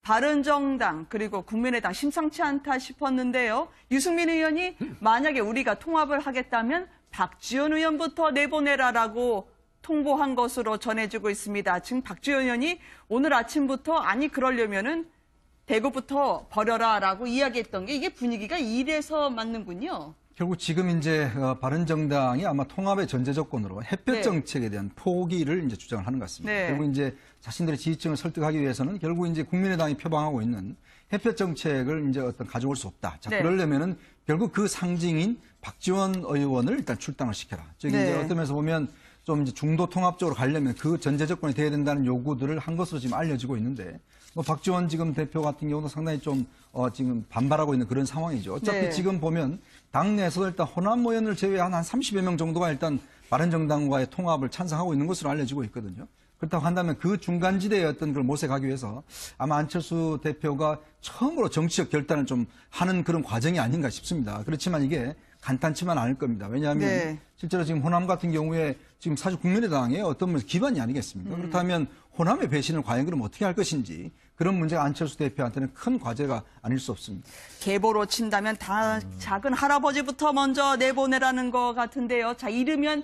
바른정당 그리고 국민의당 심상치 않다 싶었는데요. 유승민 의원이 만약에 우리가 통합을 하겠다면 박지원 의원부터 내보내라라고 통보한 것으로 전해지고 있습니다. 지금 박지원 의원이 오늘 아침부터 아니 그러려면은 대구부터 버려라라고 이야기했던 게 이게 분위기가 이래서 맞는군요. 결국 지금 이제 바른정당이 아마 통합의 전제 조건으로 햇볕 정책에 대한 포기를 이제 주장을 하는 것 같습니다. 네. 결국 이제 자신들의 지지층을 설득하기 위해서는 결국 이제 국민의당이 표방하고 있는 햇볕 정책을 이제 가져올 수 없다. 자, 그러려면은 결국 그 상징인 박지원 의원을 일단 출당을 시켜라. 즉 이제 어떤 면에서 보면 좀 이제 중도 통합 쪽으로 가려면 그 전제 조건이 돼야 된다는 요구들을 한 것으로 지금 알려지고 있는데, 뭐 박지원 지금 대표 같은 경우도 상당히 좀 지금 반발하고 있는 그런 상황이죠. 어차피 지금 보면 당내에서도 일단 호남 의원을 제외한 한 30여 명 정도가 일단 바른정당과의 통합을 찬성하고 있는 것으로 알려지고 있거든요. 그렇다고 한다면 그 중간지대의 어떤 걸 모색하기 위해서 아마 안철수 대표가 처음으로 정치적 결단을 좀 하는 그런 과정이 아닌가 싶습니다. 그렇지만 이게 간단치만 않을 겁니다. 왜냐하면 실제로 지금 호남 같은 경우에 지금 사실 국민의당의 어떤 면에서 기반이 아니겠습니까? 그렇다면 호남의 배신을 과연 그럼 어떻게 할 것인지 그런 문제가 안철수 대표한테는 큰 과제가 아닐 수 없습니다. 계보로 친다면 다 작은 할아버지부터 먼저 내보내라는 것 같은데요. 자, 이르면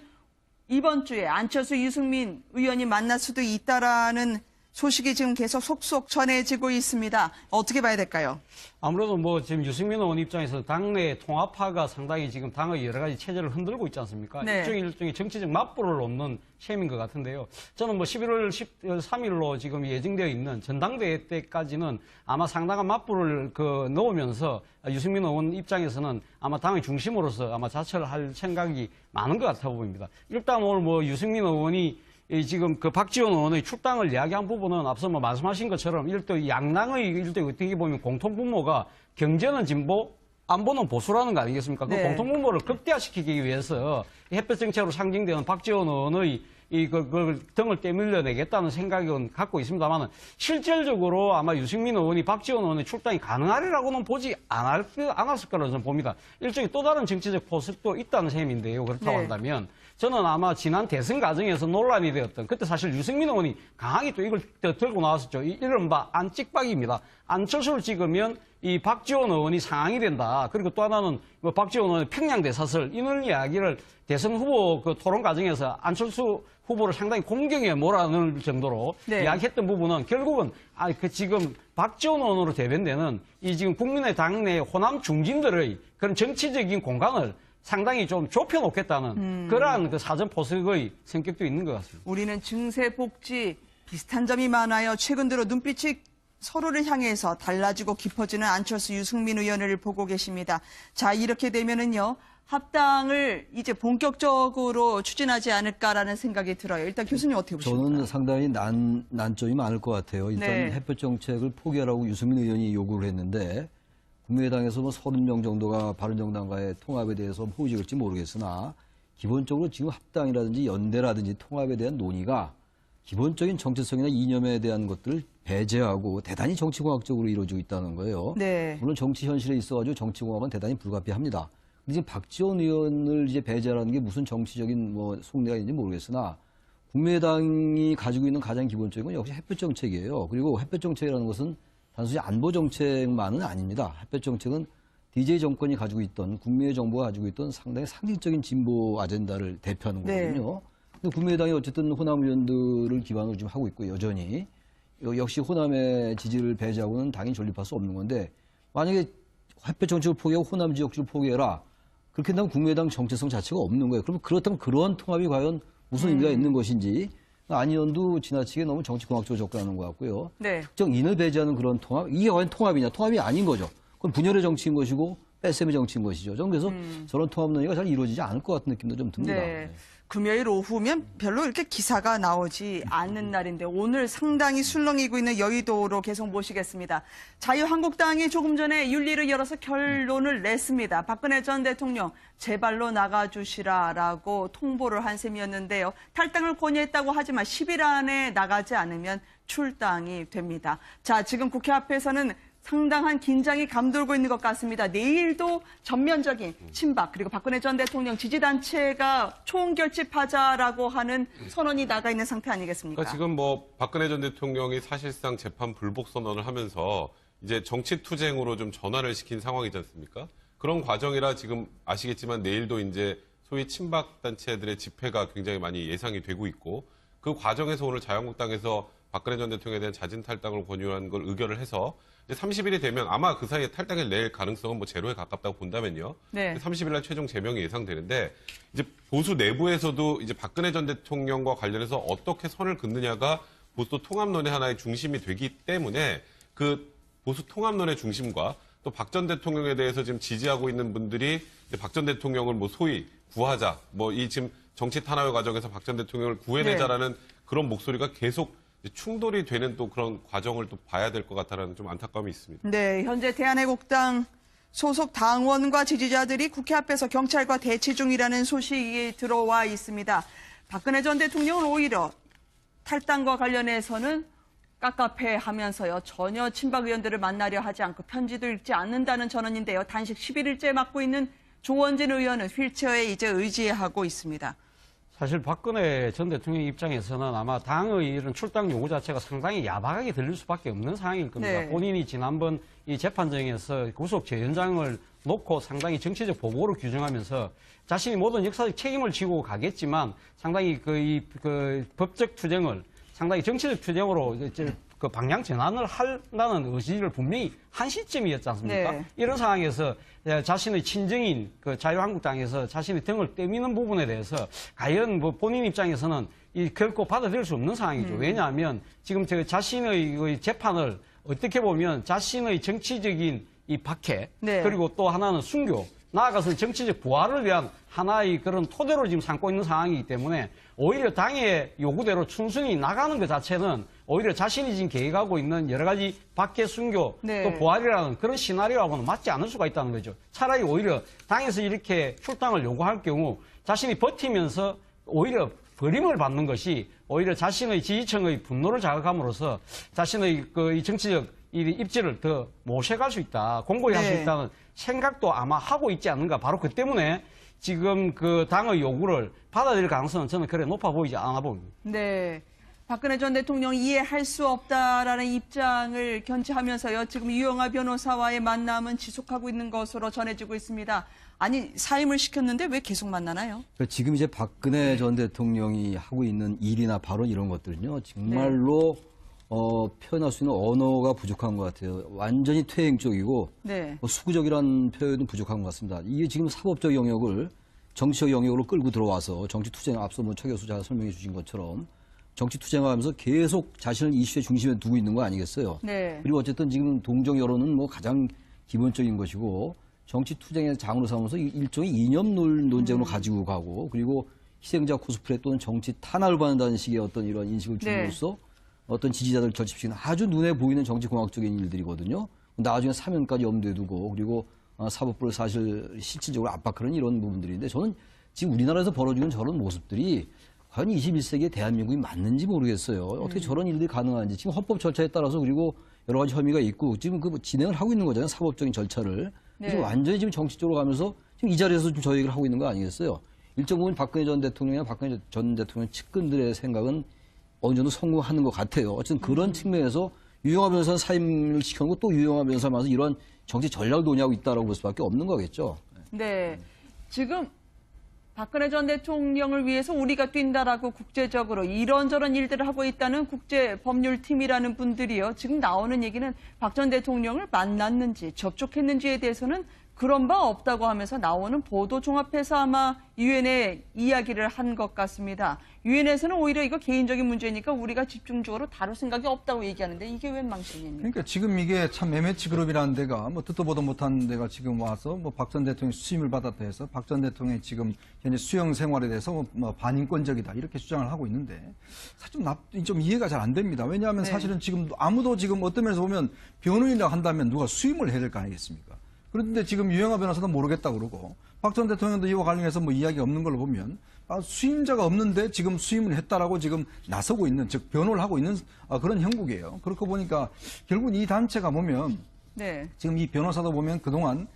이번 주에 안철수, 유승민 의원이 만날 수도 있다라는 소식이 지금 계속 속속 전해지고 있습니다. 어떻게 봐야 될까요? 아무래도 뭐 지금 유승민 의원 입장에서 당내 통합파가 상당히 지금 당의 여러 가지 체제를 흔들고 있지 않습니까? 일종의 정치적 맞불을 놓는 셈인 것 같은데요. 저는 뭐 11월 13일로 지금 예정되어 있는 전당대회 때까지는 아마 상당한 맞불을 넣으면서 유승민 의원 입장에서는 아마 당의 중심으로서 아마 자처를 할 생각이 많은 것 같아 보입니다. 일단 오늘 뭐 유승민 의원이 지금 박지원 의원의 출당을 이야기한 부분은 앞서 뭐 말씀하신 것처럼 양당의 어떻게 보면 공통분모가 경제는 진보, 안보는 보수라는 거 아니겠습니까? 그 공통분모를 극대화시키기 위해서 햇볕 정책으로 상징되는 박지원 의원의 그걸 등을 떼밀려내겠다는 생각은 갖고 있습니다만 실질적으로 아마 유승민 의원이 박지원 의원의 출당이 가능하리라고는 보지 않았을 거라고 저는 봅니다. 일종의 또 다른 정치적 포석도 있다는 셈인데요. 그렇다고 한다면 저는 아마 지난 대선 과정에서 논란이 되었던 그때 사실 유승민 의원이 강하게 또 이걸 들고 나왔었죠. 이른바 안찍박입니다. 안철수를 찍으면 이 박지원 의원이 상황이 된다. 그리고 또 하나는 뭐 박지원 의원의 평양대사설 이런 이야기를 대선 후보 토론 과정에서 안철수 후보를 상당히 공경에 몰아넣을 정도로 이야기했던 부분은 결국은 지금 박지원 의원으로 대변되는 이 지금 국민의당 내 호남 중진들의 그런 정치적인 공간을 상당히 좀 좁혀놓겠다는 그러한 사전 포석의 성격도 있는 것 같습니다. 우리는 증세, 복지 비슷한 점이 많아요. 최근 들어 눈빛이 서로를 향해서 달라지고 깊어지는 안철수, 유승민 의원을 보고 계십니다. 자, 이렇게 되면은요. 합당을 이제 본격적으로 추진하지 않을까라는 생각이 들어요. 일단 교수님 어떻게 보십니까? 저는 상당히 난점이 많을 것 같아요. 일단 햇볕 정책을 포기하라고 유승민 의원이 요구를 했는데 국민의당에서 뭐 30명 정도가 바른정당과의 통합에 대해서 호의적일지 모르겠으나 기본적으로 지금 합당이라든지 연대라든지 통합에 대한 논의가 기본적인 정체성이나 이념에 대한 것들을 배제하고 대단히 정치공학적으로 이루어지고 있다는 거예요. 물론 정치 현실에 있어가지고 정치공학은 대단히 불가피합니다. 근데 지금 박지원 의원을 이제 배제하라는 게 무슨 정치적인 뭐 속내가 있는지 모르겠으나 국민의당이 가지고 있는 가장 기본적인 건 역시 햇볕 정책이에요. 그리고 햇볕 정책이라는 것은 단순히 안보 정책만은 아닙니다. 햇볕 정책은 DJ 정권이 가지고 있던 국민의 정부가 가지고 있던 상당히 상징적인 진보 아젠다를 대표하는 거거든요. 근데 국민의당이 어쨌든 호남 의원들을 기반으로 지금 하고 있고 여전히 역시 호남의 지지를 배제하고는 당연히 존립할 수 없는 건데 만약에 햇볕 정책을 포기하고 호남 지역주를 포기해라. 그렇게 된다면 국민의당 정체성 자체가 없는 거예요. 그럼 그렇다면 그런 통합이 과연 무슨 의미가 있는 것인지 안 의원도 지나치게 너무 정치공학적으로 접근하는 것 같고요. 특정 인을 배제하는 그런 통합, 이게 과연 통합이냐? 통합이 아닌 거죠. 그건 분열의 정치인 것이고 뺄셈의 정치인 것이죠. 저는 그래서 저런 통합 논의가 잘 이루어지지 않을 것 같은 느낌도 좀 듭니다. 금요일 오후면 별로 이렇게 기사가 나오지 않는 날인데 오늘 상당히 술렁이고 있는 여의도로 계속 모시겠습니다. 자유한국당이 조금 전에 윤리를 열어서 결론을 냈습니다. 박근혜 전 대통령 제발로 나가주시라라고 통보를 한 셈이었는데요. 탈당을 권유했다고 하지만 10일 안에 나가지 않으면 출당이 됩니다. 자, 지금 국회 앞에서는 상당한 긴장이 감돌고 있는 것 같습니다. 내일도 전면적인 친박 그리고 박근혜 전 대통령 지지단체가 총결집하자라고 하는 선언이 나가 있는 상태 아니겠습니까? 그러니까 지금 뭐 박근혜 전 대통령이 사실상 재판 불복 선언을 하면서 이제 정치 투쟁으로 좀 전환을 시킨 상황이지 않습니까? 그런 과정이라 지금 아시겠지만 내일도 이제 소위 친박 단체들의 집회가 굉장히 많이 예상이 되고 있고 그 과정에서 오늘 자유한국당에서 박근혜 전 대통령에 대한 자진 탈당을 권유한 걸 의결을 해서 이제 30일이 되면 아마 그 사이에 탈당을 낼 가능성은 뭐 제로에 가깝다고 본다면요. 네. 30일 날 최종 제명이 예상되는데 이제 보수 내부에서도 이제 박근혜 전 대통령과 관련해서 어떻게 선을 긋느냐가 보수 통합론의 하나의 중심이 되기 때문에 그 보수 통합론의 중심과 또 박 전 대통령에 대해서 지금 지지하고 있는 분들이 박 전 대통령을 뭐 소위 구하자, 뭐 이 지금 정치 탄압의 과정에서 박 전 대통령을 구해내자라는 그런 목소리가 계속 충돌이 되는 또 그런 과정을 또 봐야 될 것 같다는 좀 안타까움이 있습니다. 네, 현재 대한애국당 소속 당원과 지지자들이 국회 앞에서 경찰과 대치 중이라는 소식이 들어와 있습니다. 박근혜 전 대통령은 오히려 탈당과 관련해서는 깝깝해하면서요. 전혀 친박 의원들을 만나려 하지 않고 편지도 읽지 않는다는 전언인데요. 단식 11일째 맡고 있는 조원진 의원은 휠체어에 이제 의지하고 있습니다. 사실 박근혜 전 대통령 입장에서는 아마 당의 이런 출당 요구 자체가 상당히 야박하게 들릴 수밖에 없는 상황일 겁니다. 네. 본인이 지난번 이 재판정에서 구속 재연장을 놓고 상당히 정치적 보복으로 규정하면서 자신이 모든 역사적 책임을 지고 가겠지만 상당히 그 법적 투쟁을 상당히 정치적 투쟁으로 이제 그 방향 전환을 한다는 의지를 분명히 한 시점이었지 않습니까? 네. 이런 상황에서 자신의 친정인 그 자유한국당에서 자신의 등을 떼미는 부분에 대해서 과연 뭐 본인 입장에서는 결코 받아들일 수 없는 상황이죠. 왜냐하면 지금 자신의 재판을 어떻게 보면 자신의 정치적인 이 박해 네. 그리고 또 하나는 순교 나아가서는 정치적 부활을 위한 하나의 그런 토대로 지금 삼고 있는 상황이기 때문에 오히려 당의 요구대로 순순히 나가는 것 자체는 오히려 자신이 지금 계획하고 있는 여러 가지 박해, 순교, 네. 또 부활이라는 그런 시나리오하고는 맞지 않을 수가 있다는 거죠. 차라리 오히려 당에서 이렇게 출당을 요구할 경우 자신이 버티면서 오히려 버림을 받는 것이 오히려 자신의 지지층의 분노를 자극함으로써 자신의 이 정치적 입지를 더 모셔갈 수 있다, 공고히 할 수 네. 있다는 생각도 아마 하고 있지 않는가. 바로 그 때문에 지금 그 당의 요구를 받아들일 가능성은 저는 그래 높아 보이지 않아 보입니다. 네. 박근혜 전 대통령 이해할 수 없다라는 입장을 견지하면서요. 지금 유영하 변호사와의 만남은 지속하고 있는 것으로 전해지고 있습니다. 아니, 사임을 시켰는데 왜 계속 만나나요? 지금 이제 박근혜 전 대통령이 하고 있는 일이나 발언 이런 것들은요, 정말로 표현할 수 있는 언어가 부족한 것 같아요. 완전히 퇴행적이고 네. 수구적이라는 표현은 부족한 것 같습니다. 이게 지금 사법적 영역을 정치적 영역으로 끌고 들어와서 정치 투쟁, 앞서 뭐 최 교수가 설명해 주신 것처럼 정치 투쟁하면서 계속 자신을 이슈의 중심에 두고 있는 거 아니겠어요? 네. 그리고 어쨌든 지금 동정 여론은 뭐 가장 기본적인 것이고 정치 투쟁의 장으로 삼으면서 일종의 이념 논쟁으로 가지고 가고 그리고 희생자 코스프레 또는 정치 탄압을 받는다는 식의 어떤 이런 인식을 줌으로써 어떤 지지자들을 결집시키는 아주 눈에 보이는 정치공학적인 일들이거든요. 나중에 사면까지 염두에 두고 그리고 사법부를 사실 실질적으로 압박하는 이런 부분들인데 저는 지금 우리나라에서 벌어지는 저런 모습들이 과연 21세기의 대한민국이 맞는지 모르겠어요. 어떻게 저런 일들이 가능한지. 지금 헌법 절차에 따라서 그리고 여러 가지 혐의가 있고 지금 그 진행을 하고 있는 거잖아요. 사법적인 절차를. 그래서 완전히 지금 정치적으로 가면서 지금 이 자리에서 지금 저 얘기를 하고 있는 거 아니겠어요. 일정 부분 박근혜 전 대통령이나 박근혜 전 대통령 측근들의 생각은 어느 정도 성공하는 것 같아요. 어쨌든 그런 측면에서 유영하 변호사는 사임을 시켜놓고 또 유영하 변호사 만나서 이런 정치 전략을 논의하고 있다라고 볼 수밖에 없는 거겠죠. 네. 지금 박근혜 전 대통령을 위해서 우리가 뛴다라고 국제적으로 이런저런 일들을 하고 있다는 국제법률팀이라는 분들이요. 지금 나오는 얘기는 박 전 대통령을 만났는지 접촉했는지에 대해서는 그런 바 없다고 하면서 나오는 보도 종합해서 아마 유엔에 이야기를 한 것 같습니다. 유엔에서는 오히려 이거 개인적인 문제니까 우리가 집중적으로 다룰 생각이 없다고 얘기하는데 이게 웬 망신입니까? 그러니까 지금 이게 참 MH 그룹이라는 데가 뭐 듣도 보도 못한 데가 지금 와서 뭐 박 전 대통령이 수임을 받았다 해서 박 전 대통령이 지금 현재 수용 생활에 대해서 뭐 반인권적이다 이렇게 주장을 하고 있는데 사실 좀 이해가 잘 안 됩니다. 왜냐하면 사실은 지금 아무도 지금 어떤 면에서 보면 변호인이라고 한다면 누가 수임을 해야 될 거 아니겠습니까? 그런데 지금 유영하 변호사도 모르겠다 그러고 박 전 대통령도 이와 관련해서 뭐 이야기가 없는 걸로 보면 수임자가 없는데 지금 수임을 했다라고 지금 나서고 있는 즉 변호를 하고 있는 그런 형국이에요. 그렇게 보니까 결국 이 단체가 보면 네. 지금 이 변호사도 보면 그동안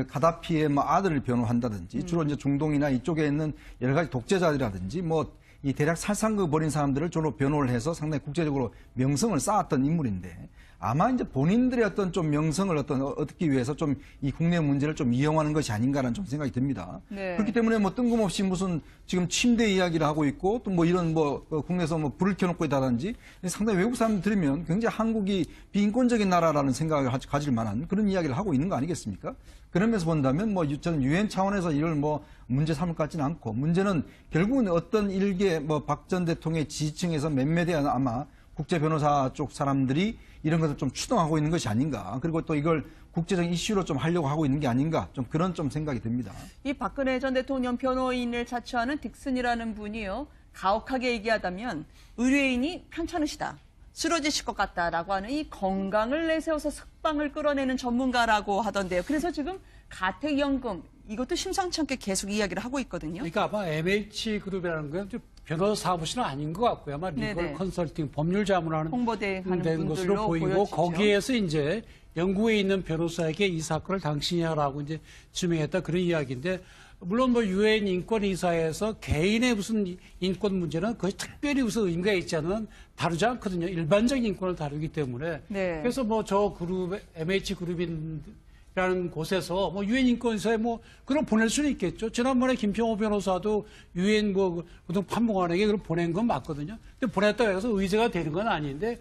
가다피의 뭐 아들을 변호한다든지 주로 이제 중동이나 이쪽에 있는 여러 가지 독재자들이라든지 뭐 이 대략 살상극 벌인 사람들을 주로 변호를 해서 상당히 국제적으로 명성을 쌓았던 인물인데 아마 이제 본인들의 어떤 좀 명성을 얻기 위해서 좀 이 국내 문제를 좀 이용하는 것이 아닌가라는 좀 생각이 듭니다. 네. 그렇기 때문에 뭐 뜬금없이 무슨 지금 침대 이야기를 하고 있고 또 뭐 이런 뭐 국내에서 뭐 불을 켜놓고 있다든지 상당히 외국 사람들 들으면 굉장히 한국이 비인권적인 나라라는 생각을 가질 만한 그런 이야기를 하고 있는 거 아니겠습니까? 그런 면에서 본다면 뭐 저는 유엔 차원에서 이걸 뭐 문제 삼을 것 같지는 않고 문제는 결국은 어떤 일개 뭐 박 전 대통령의 지지층에서 몇몇의 아마 국제 변호사 쪽 사람들이 이런 것을 좀 추동하고 있는 것이 아닌가. 그리고 또 이걸 국제적인 이슈로 좀 하려고 하고 있는 게 아닌가. 좀 그런 좀 생각이 듭니다. 이 박근혜 전 대통령 변호인을 자처하는 딕슨이라는 분이요. 가혹하게 얘기하다면 의뢰인이 편찮으시다. 쓰러지실 것 같다라고 하는 이 건강을 내세워서 석방을 끌어내는 전문가라고 하던데요. 그래서 지금 가택연금 이것도 심상치 않게 계속 이야기를 하고 있거든요. 그러니까 아마 MH그룹이라는 건 변호사 사무실은 아닌 것 같고요. 아마 리걸 네네. 컨설팅, 법률 자문하는 홍보대 하는 된 분들로 것으로 보이고 보여지죠. 거기에서 이제 영국에 있는 변호사에게 이 사건을 당신이 하라고 이제 지명했다 그런 이야기인데 물론 뭐 유엔 인권이사에서 개인의 무슨 인권 문제는 거의 특별히 무슨 의미가 있지 않은 다루지 않거든요. 일반적인 인권을 다루기 때문에. 네. 그래서 뭐 저 그룹 MH 그룹이라는 곳에서 뭐 유엔 인권이사에 뭐 그럼 보낼 수는 있겠죠. 지난번에 김평호 변호사도 유엔 뭐 고등 판무관에게 그걸 보낸 건 맞거든요. 근데 보냈다고 해서 의제가 되는 건 아닌데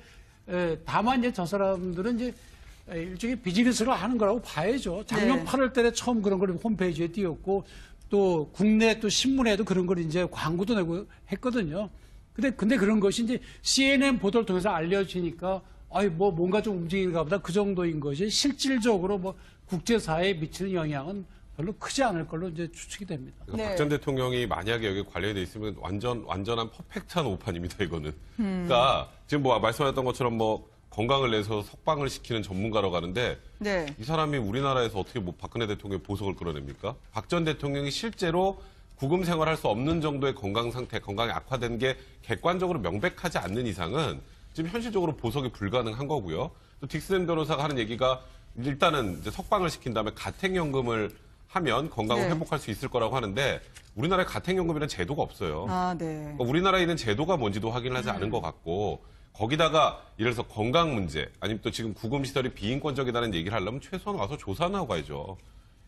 다만 이제 저 사람들은 이제 일종의 비즈니스를 하는 거라고 봐야죠. 작년 네. 8월 달에 처음 그런 걸 홈페이지에 띄웠고 또 국내 또 신문에도 그런 걸 이제 광고도 내고 했거든요. 근데 그런 것이 이제 CNN 보도를 통해서 알려지니까 아이 뭐 뭔가 좀 움직이는가 보다 그 정도인 것이 실질적으로 뭐 국제사회에 미치는 영향은 별로 크지 않을 걸로 이제 추측이 됩니다. 네. 박 전 대통령이 만약에 여기 관련이 돼 있으면 완전한 퍼펙트한 오판입니다, 이거는. 그러니까 지금 뭐 말씀하셨던 것처럼 뭐 건강을 내서 석방을 시키는 전문가라고 하는데 네. 이 사람이 우리나라에서 어떻게 뭐 박근혜 대통령의 보석을 끌어냅니까? 박 전 대통령이 실제로 구금 생활할 수 없는 정도의 건강 상태, 건강이 악화된 게 객관적으로 명백하지 않는 이상은 지금 현실적으로 보석이 불가능한 거고요. 또 딕슨 변호사가 하는 얘기가 일단은 이제 석방을 시킨 다음에 가택연금을 하면 건강을 네. 회복할 수 있을 거라고 하는데 우리나라에 가택연금이라는 제도가 없어요. 아, 네. 그러니까 우리나라에 있는 제도가 뭔지도 확인을 하지 않은 것 같고 거기다가 예를 들어서 건강 문제 아니면 또 지금 구금시설이 비인권적이라는 얘기를 하려면 최소한 와서 조사는 하고 가야죠.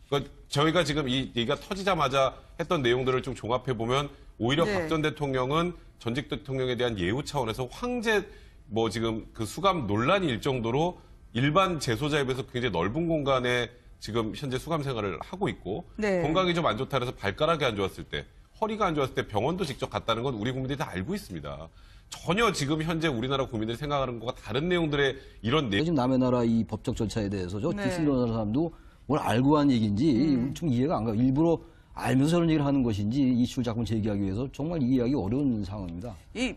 그러니까 저희가 지금 이 얘기가 터지자마자 했던 내용들을 좀 종합해보면 오히려 네. 박 전 대통령은 전직 대통령에 대한 예우 차원에서 황제 뭐 지금 그 수감 논란이 일 정도로 일반 재소자에 비해서 굉장히 넓은 공간에 지금 현재 수감 생활을 하고 있고 네. 건강이 좀 안 좋다 해서 발가락이 안 좋았을 때 허리가 안 좋았을 때 병원도 직접 갔다는 건 우리 국민들이 다 알고 있습니다. 전혀 지금 현재 우리나라 국민들이 생각하는 것과 다른 내용들의 이런 내용. 지금 남의 나라 이 법적 절차에 대해서 저 네. 딕슨 변호사 사람도 뭘 알고 한 얘기인지 좀 이해가 안 가요. 일부러 알면서 저런 얘기를 하는 것인지 이슈를 자꾸 제기하기 위해서 정말 이해하기 어려운 상황입니다. 이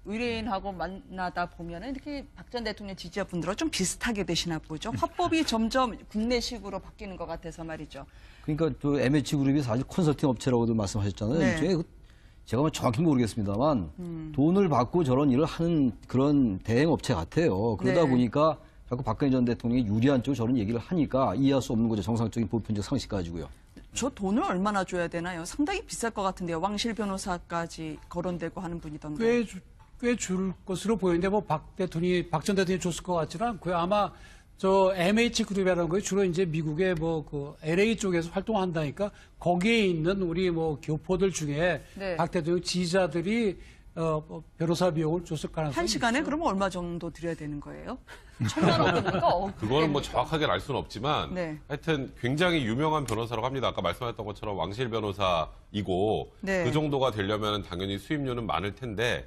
의뢰인하고 만나다 보면은 이렇게 박 전 대통령 지지자분들과 좀 비슷하게 되시나 보죠. 화법이 점점 국내식으로 바뀌는 것 같아서 말이죠. 그러니까 그 MH그룹이 사실 컨설팅 업체라고도 말씀하셨잖아요. 네. 일종의 제가 뭐 정확히 모르겠습니다만 돈을 받고 저런 일을 하는 그런 대행업체 같아요. 그러다 네. 보니까 자꾸 박근혜 전 대통령이 유리한 쪽으로 저런 얘기를 하니까 이해할 수 없는 거죠. 정상적인 보편적 상식 가지고요. 저 돈을 얼마나 줘야 되나요? 상당히 비쌀 것 같은데요. 왕실 변호사까지 거론되고 하는 분이던데. 꽤 줄 것으로 보이는데 뭐 박 전 대통령이 줬을 것 같지는 않고요. 아마 저 MH그룹이라는 거 주로 이제 미국의 뭐 그 LA 쪽에서 활동한다니까 거기에 있는 우리 뭐 교포들 중에 네. 박 대통령 지지자들이 뭐 변호사 비용을 줬을 가능성이 한 시간에 있죠. 그러면 얼마 정도 드려야 되는 거예요? 1,000만 원입니까? 그거는 뭐 정확하게 알 수는 없지만 네. 하여튼 굉장히 유명한 변호사라고 합니다. 아까 말씀하셨던 것처럼 왕실 변호사이고 네. 그 정도가 되려면 당연히 수임료는 많을 텐데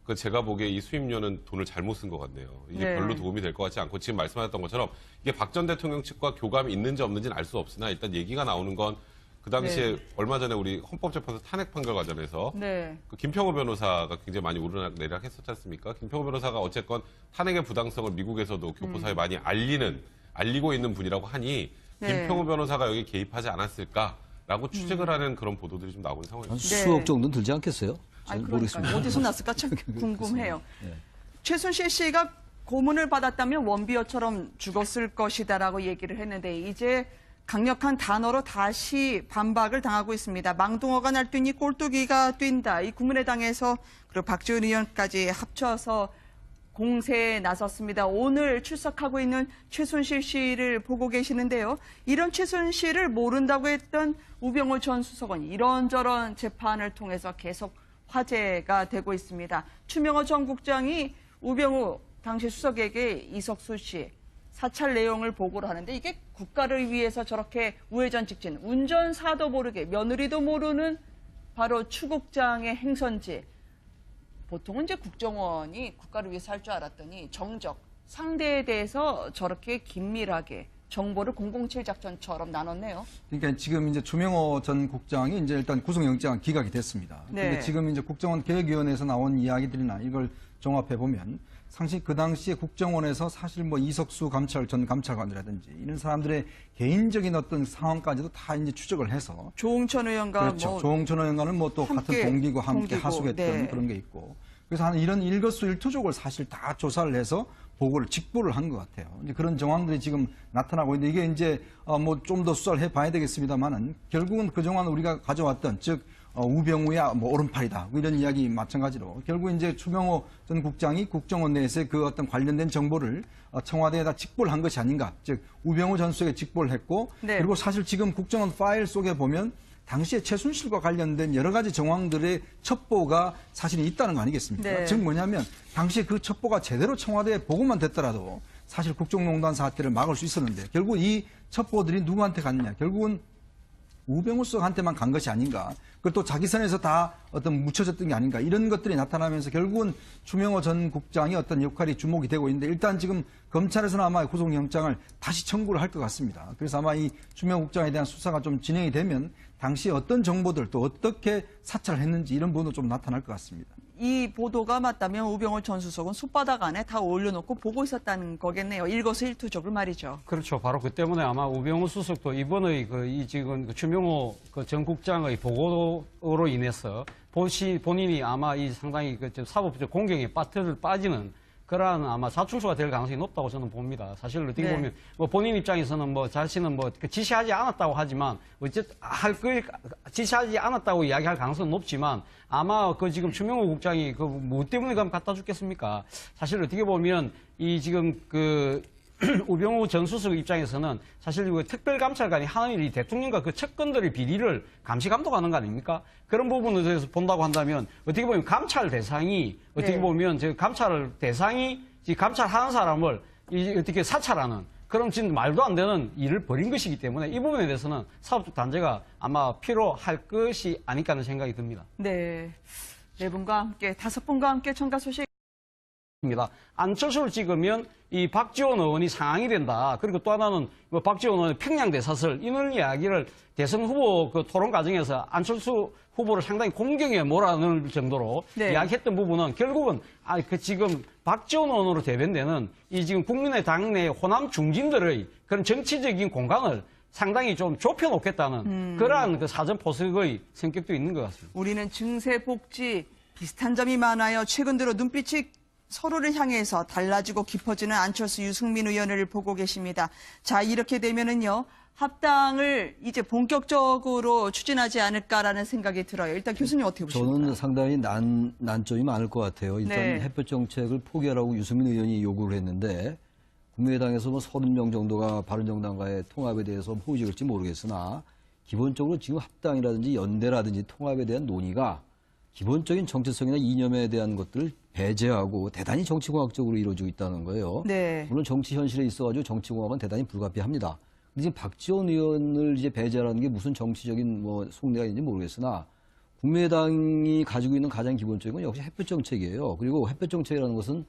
그 제가 보기에 이 수임료는 돈을 잘못 쓴 것 같네요. 이게 네. 별로 도움이 될 것 같지 않고 지금 말씀하셨던 것처럼 이게 박 전 대통령 측과 교감이 있는지 없는지는 알 수 없으나 일단 얘기가 나오는 건 그 당시에 네. 얼마 전에 우리 헌법재판소 탄핵 판결 과정에서 네. 그 김평호 변호사가 굉장히 많이 오르락내리락 했었지 않습니까? 김평호 변호사가 어쨌건 탄핵의 부당성을 미국에서도 교포사에 많이 알리고 있는 분이라고 하니 네. 김평호 변호사가 여기 개입하지 않았을까라고 추측을 하는 그런 보도들이 좀 나오는 한 상황입니다. 수억 정도는 들지 않겠어요? 아니, 잘 그러니까 모르겠습니다. 어디서 났을까 참 궁금해요. 최순실 씨가 고문을 받았다면 원비어처럼 죽었을 것이다라고 얘기를 했는데 이제 강력한 단어로 다시 반박을 당하고 있습니다. 망둥어가 날뛰니 꼴뚜기가 뛴다. 이 국민의당에서 그리고 박지원 의원까지 합쳐서 공세에 나섰습니다. 오늘 출석하고 있는 최순실 씨를 보고 계시는데요. 이런 최순실을 모른다고 했던 우병우 전 수석은 이런저런 재판을 통해서 계속 화제가 되고 있습니다. 추명호 전 국장이 우병우 당시 수석에게 이석수 씨 사찰 내용을 보고를 하는데 이게 국가를 위해서 저렇게 우회전 직진, 운전사도 모르게 며느리도 모르는 바로 추국장의 행선지. 보통은 이제 국정원이 국가를 위해서 할 줄 알았더니 정적, 상대에 대해서 저렇게 긴밀하게 정보를 007 작전처럼 나눴네요. 그러니까 지금 이제 추명호 전 국장이 이제 일단 구속영장 기각이 됐습니다. 네. 근데 지금 이제 국정원 개혁위원회에서 나온 이야기들이나 이걸 종합해 보면 상시 그 당시에 국정원에서 사실 뭐 이석수 전 감찰관이라든지 이런 사람들의 개인적인 어떤 상황까지도 다 이제 추적을 해서 조응천 의원과 그렇죠. 뭐 조홍천 의원과는 뭐 또 같은 함께 동기고 함께 동기고, 하숙했던 네. 그런 게 있고 그래서 한 이런 일거수일투족을 사실 다 조사를 해서 보고를 직보를 한 것 같아요. 이제 그런 정황들이 지금 나타나고 있는데 이게 이제 뭐 좀 더 수사를 해봐야 되겠습니다만은 결국은 그동안 우리가 가져왔던 즉 우병우야 뭐 오른팔이다 뭐 이런 이야기 마찬가지로 결국 이제 추명호 전 국장이 국정원 내에서의 그 어떤 관련된 정보를 청와대에다 직보를 한 것이 아닌가. 즉 우병우 전 수석에 직보를 했고 네. 그리고 사실 지금 국정원 파일 속에 보면 당시에 최순실과 관련된 여러 가지 정황들의 첩보가 사실 있다는 거 아니겠습니까? 네. 즉 뭐냐면 당시에 그 첩보가 제대로 청와대에 보고만 됐더라도 사실 국정농단 사태를 막을 수 있었는데 결국 이 첩보들이 누구한테 갔냐? 결국은 우병우 수석한테만 간 것이 아닌가. 그리고 또 자기 선에서 다 어떤 묻혀졌던 게 아닌가. 이런 것들이 나타나면서 결국은 추명호 전 국장이 어떤 역할이 주목이 되고 있는데 일단 지금 검찰에서는 아마 구속영장을 다시 청구를 할 것 같습니다. 그래서 아마 이 추명호 국장에 대한 수사가 좀 진행이 되면 당시 어떤 정보들 또 어떻게 사찰을 했는지 이런 부분도 좀 나타날 것 같습니다. 이 보도가 맞다면 우병우 전 수석은 손바닥 안에 다 올려놓고 보고 있었다는 거겠네요. 일거수일투족을 말이죠. 그렇죠. 바로 그 때문에 아마 우병우 수석도 이번의 이 지금 추명호 전 국장의 보고로 인해서 본인이 아마 이 상당히 사법적 공경에 빠지는 그러한 아마 자충수가 될 가능성이 높다고 저는 봅니다. 사실 어떻게 네. 보면 뭐 본인 입장에서는 뭐 자신은 뭐 지시하지 않았다고 하지만 어쨌든 지시하지 않았다고 이야기할 가능성은 높지만 아마 그 지금 추명호 국장이 그 뭐 때문에 그럼 갖다 죽겠습니까? 사실 어떻게 보면 이 지금 그 우병우 전 수석 입장에서는 사실 그 특별감찰관이 하는 일이 대통령과 그 측근들의 비리를 감시 감독하는 거 아닙니까? 그런 부분에 대해서 본다고 한다면 어떻게 보면 감찰 대상이 어떻게 네. 보면 감찰 대상이 감찰하는 사람을 어떻게 사찰하는 그럼 지금 말도 안 되는 일을 벌인 것이기 때문에 이 부분에 대해서는 사법적 단죄가 아마 필요할 것이 아닐까 하는 생각이 듭니다. 네. 네 분과 함께, 5분과 함께 첨가 소식. 입니다. 안철수를 찍으면 이 박지원 의원이 상황이 된다. 그리고 또 하나는 뭐 박지원 의원의 평양 대사설 이런 이야기를 대선 후보 그 토론 과정에서 안철수 후보를 상당히 공경에 몰아넣을 정도로 네. 이야기했던 부분은 결국은 그 지금 박지원 의원으로 대변되는 이 지금 국민의 당내 호남 중진들의 그런 정치적인 공간을 상당히 좀 좁혀놓겠다는 그러한 그 사전 포석의 성격도 있는 것 같습니다. 우리는 증세, 복지 비슷한 점이 많아요. 최근 들어 눈빛이 서로를 향해서 달라지고 깊어지는 안철수, 유승민 의원을 보고 계십니다. 자, 이렇게 되면은요, 합당을 이제 본격적으로 추진하지 않을까라는 생각이 들어요. 일단 교수님 어떻게 보십니까? 저는 상당히 난점이 많을 것 같아요. 일단 네. 햇볕 정책을 포기하라고 유승민 의원이 요구를 했는데 국민의당에서 뭐 30명 정도가 바른정당과의 통합에 대해서 호의를 할지 모르겠으나 기본적으로 지금 합당이라든지 연대라든지 통합에 대한 논의가 기본적인 정체성이나 이념에 대한 것들을 배제하고 대단히 정치공학적으로 이루어지고 있다는 거예요. 네. 물론 정치 현실에 있어가지고 정치공학은 대단히 불가피합니다. 근데 지금 박지원 의원을 이제 배제하라는 게 무슨 정치적인 뭐 속내가 있는지 모르겠으나 국민의당이 가지고 있는 가장 기본적인 건 역시 햇볕 정책이에요. 그리고 햇볕 정책이라는 것은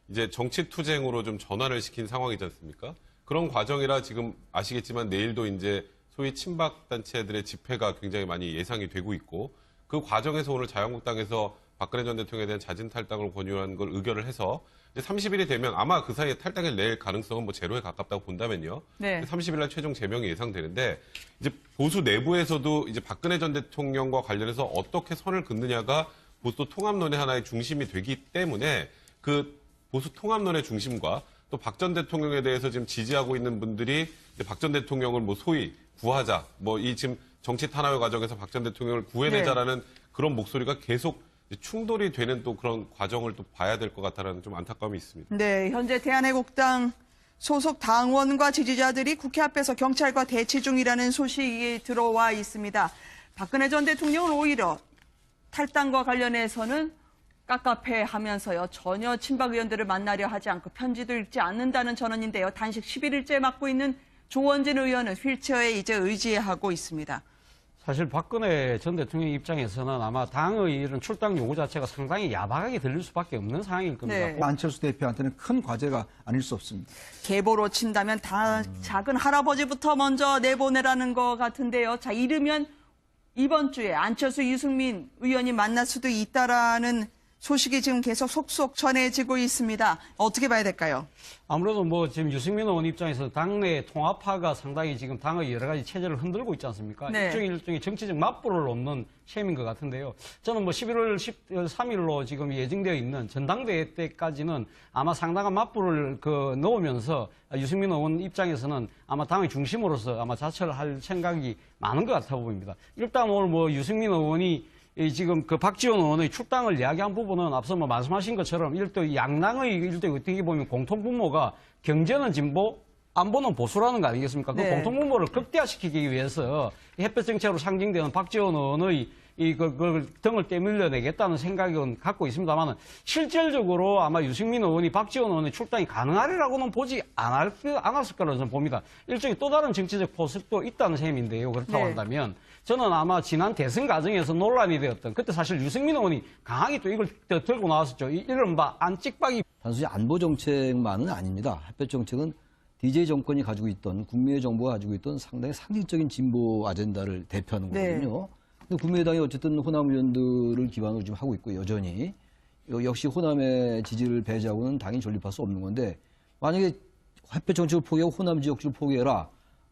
이제 정치 투쟁으로 좀 전환을 시킨 상황이지 않습니까? 그런 과정이라 지금 아시겠지만 내일도 이제 소위 친박 단체들의 집회가 굉장히 많이 예상이 되고 있고 그 과정에서 오늘 자유한국당에서 박근혜 전 대통령에 대한 자진 탈당을 권유한 걸 의결을 해서 이제 30일이 되면 아마 그 사이에 탈당을 낼 가능성은 뭐 제로에 가깝다고 본다면요. 네. 30일 날 최종 제명이 예상되는데 이제 보수 내부에서도 이제 박근혜 전 대통령과 관련해서 어떻게 선을 긋느냐가 보수 통합론의 하나의 중심이 되기 때문에 그 보수 통합론의 중심과 또 박 전 대통령에 대해서 지금 지지하고 있는 분들이 박 전 대통령을 뭐 소위 구하자, 뭐 이 지금 정치 탄압의 과정에서 박 전 대통령을 구해내자라는 그런 목소리가 계속 충돌이 되는 또 그런 과정을 또 봐야 될 것 같다는 좀 안타까움이 있습니다. 네, 현재 대한애국당 소속 당원과 지지자들이 국회 앞에서 경찰과 대치 중이라는 소식이 들어와 있습니다. 박근혜 전 대통령은 오히려 탈당과 관련해서는 깝깝해하면서요. 전혀 친박 의원들을 만나려 하지 않고 편지도 읽지 않는다는 전언인데요. 단식 11일째 맡고 있는 조원진 의원은 휠체어에 이제 의지하고 있습니다. 사실 박근혜 전 대통령 입장에서는 아마 당의 이런 출당 요구 자체가 상당히 야박하게 들릴 수밖에 없는 상황일 겁니다. 네. 안철수 대표한테는 큰 과제가 아닐 수 없습니다. 계보로 친다면 다 작은 할아버지부터 먼저 내보내라는 것 같은데요. 자, 이르면 이번 주에 안철수 유승민 의원이 만날 수도 있다라는 소식이 지금 계속 속속 전해지고 있습니다. 어떻게 봐야 될까요? 아무래도 뭐 지금 유승민 의원 입장에서 당내 통합파가 상당히 지금 당의 여러 가지 체제를 흔들고 있지 않습니까? 네. 일종의 정치적 맞불을 놓는 셈인 것 같은데요. 저는 뭐 11월 13일로 지금 예정되어 있는 전당대회 때까지는 아마 상당한 맞불을 넣으면서 유승민 의원 입장에서는 아마 당의 중심으로서 아마 자처를 할 생각이 많은 것 같아 보입니다. 일단 오늘 뭐 유승민 의원이 지금 박지원 의원의 출당을 이야기한 부분은 앞서 뭐 말씀하신 것처럼 양당의 어떻게 보면 공통분모가 경제는 진보, 안보는 보수라는 거 아니겠습니까? 네. 그 공통분모를 극대화시키기 위해서 햇볕 정책으로 상징되는 박지원 의원의 그걸 등을 떼밀려내겠다는 생각은 갖고 있습니다만 실질적으로 아마 유승민 의원이 박지원 의원의 출당이 가능하리라고는 보지 않았을 거라고 저는 봅니다. 일종의 또 다른 정치적 포석도 있다는 셈인데요. 그렇다고 네. 한다면 저는 아마 지난 대선 과정에서 논란이 되었던 그때 사실 유승민 의원이 강하게 또 이걸 들고 나왔었죠. 이른바 안찍박이. 단순히 안보 정책만은 아닙니다. 햇볕 정책은 DJ 정권이 가지고 있던 국민의 정부가 가지고 있던 상당히 상징적인 진보 아젠다를 대표하는 거거든요. 근데 국민의당이 어쨌든 호남 의원들을 기반으로 지금 하고 있고 여전히 역시 호남의 지지를 배제하고는 당연히 존립할 수 없는 건데 만약에 햇볕 정책을 포기하고 호남 지역주를 포기해라.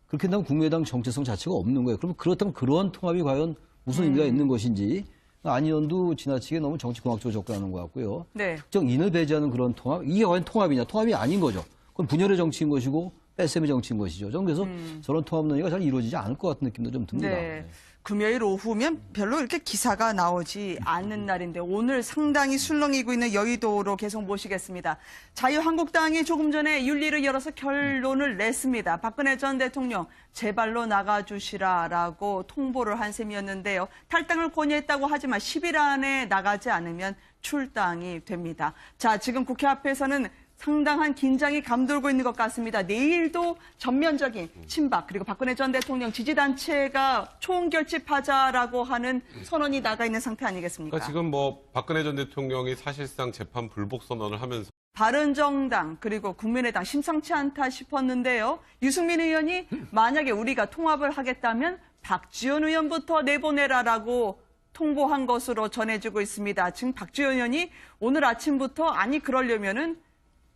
그렇게 된다면 국민의당 정체성 자체가 없는 거예요. 그럼 그렇다면 그러한 통합이 과연 무슨 의미가 있는 것인지 안 의원도 지나치게 너무 정치공학적으로 접근하는 것 같고요. 네. 특정 인을 배제하는 그런 통합, 이게 과연 통합이냐? 통합이 아닌 거죠. 그건 분열의 정치인 것이고 뺄셈의 정치인 것이죠. 저는 그래서 저런 통합 논의가 잘 이루어지지 않을 것 같은 느낌도 좀 듭니다. 네. 금요일 오후면 별로 이렇게 기사가 나오지 않는 날인데 오늘 상당히 술렁이고 있는 여의도로 계속 모시겠습니다. 자유한국당이 조금 전에 윤리를 열어서 결론을 냈습니다. 박근혜 전 대통령 제발로 나가주시라라고 통보를 한 셈이었는데요. 탈당을 권유했다고 하지만 10일 안에 나가지 않으면 출당이 됩니다. 자, 지금 국회 앞에서는 상당한 긴장이 감돌고 있는 것 같습니다. 내일도 전면적인 친박 그리고 박근혜 전 대통령 지지단체가 총결집하자라고 하는 선언이 나가 있는 상태 아니겠습니까? 그러니까 지금 뭐 박근혜 전 대통령이 사실상 재판 불복 선언을 하면서 바른정당 그리고 국민의당 심상치 않다 싶었는데요. 유승민 의원이 만약에 우리가 통합을 하겠다면 박지원 의원부터 내보내라라고 통보한 것으로 전해지고 있습니다. 지금 박지원 의원이 오늘 아침부터 아니 그러려면은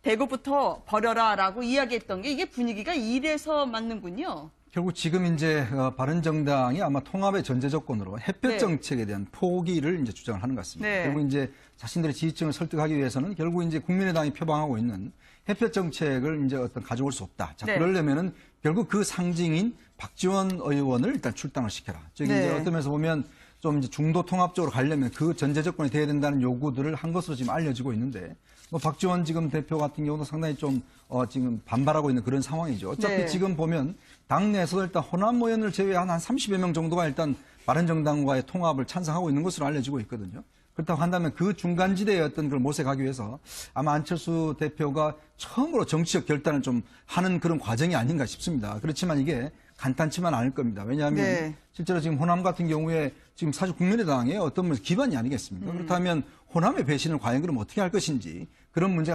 대구부터 버려라라고 이야기했던 게 이게 분위기가 이래서 맞는군요. 결국 지금 이제 바른정당이 아마 통합의 전제 조건으로 햇볕 네. 정책에 대한 포기를 이제 주장을 하는 것 같습니다. 네. 결국 이제 자신들의 지지층을 설득하기 위해서는 결국 이제 국민의당이 표방하고 있는 햇볕 정책을 이제 가져올 수 없다. 자, 네. 그러려면은 결국 그 상징인 박지원 의원을 일단 출당을 시켜라. 즉 네. 이제 어떤 면에서 보면 좀 이제 중도 통합 쪽으로 가려면 그 전제 조건이 돼야 된다는 요구들을 한 것으로 지금 알려지고 있는데 뭐 박지원 지금 대표 같은 경우도 상당히 좀 지금 반발하고 있는 그런 상황이죠. 어차피 네. 지금 지금 보면 당내에서도 일단 호남 의원을 제외한 한 30여 명 정도가 일단 바른정당과의 통합을 찬성하고 있는 것으로 알려지고 있거든요. 그렇다고 한다면 그 중간지대의 어떤 걸 모색하기 위해서 아마 안철수 대표가 처음으로 정치적 결단을 좀 하는 그런 과정이 아닌가 싶습니다. 그렇지만 이게 간단치만 않을 겁니다. 왜냐하면 네. 실제로 지금 호남 같은 경우에 지금 사실 국민의당의 어떤 기반이 아니겠습니까? 그렇다면 호남의 배신을 과연 그럼 어떻게 할 것인지 그런 문제가